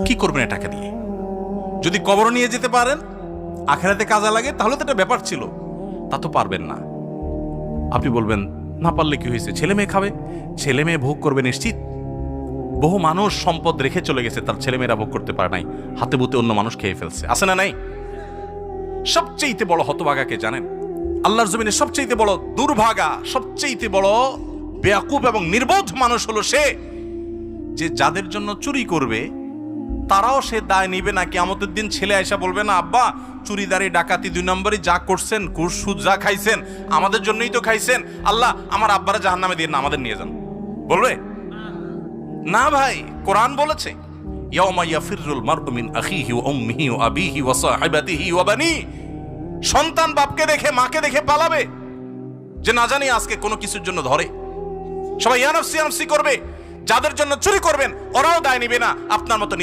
কি করবেন এ টাকা দিয়ে? যদি কবর নিয়ে যেতে পারেন, আখেরাতে কাজে লাগে, তাহলে তো একটা ব্যাপার ছিল। তা তো পারবেন না। আপনি বলবেন না পারলে কি হয়েছে, ছেলে মেয়ে খাবে, ছেলে মেয়ে ভোগ করবে নিশ্চিত। বহু মানুষ সম্পদ রেখে চলে গেছে, তার ছেলেমেয়েরা ভোগ করতে পারে নাই, হাতে বুতে অন্য মানুষ খেয়ে ফেলছে, আছে না নাই? সবচেয়ে বড় হতভাগাকে জানেন? আল্লাহর জমিনে সবচেয়ে বড় দুর্ভাগা, সবচেয়ে বড় বেয়াকুব এবং নির্বোধ মানুষ হলো সে, যে যাদের জন্য চুরি করবে তারাও সে দায় নিবে না। কিয়ামতের দিন ছেলে আয়সা বলবে না, আব্বা চুরিদারি ডাকাতি 2 নম্বরই যা করছেন, ঘুষ সুদ যা খাইছেন আমাদের জন্যই তো খাইছেন, আল্লাহ আমার আব্বারা জাহান্নামে দিয়ে না, আমাদের নিয়ে যান। বলবে না ভাই, কোরআন বলেছে ইয়াউমা ইয়াফিরুল মারউ মিন আখিহি ওয়া উম্মিহি ওয়া আবিহি ওয়া সাহিবাতিহি ওয়া বানি। সন্তান বাপকে দেখে মাকে দেখে পালাবে, যে না জানি আজকে কোনো কিছুর জন্য ধরে। সবাই ইয়া নাফসি করবে। যাদের জন্য চুরি করবেন ওরাও দায় নিবে না, আপনার মতো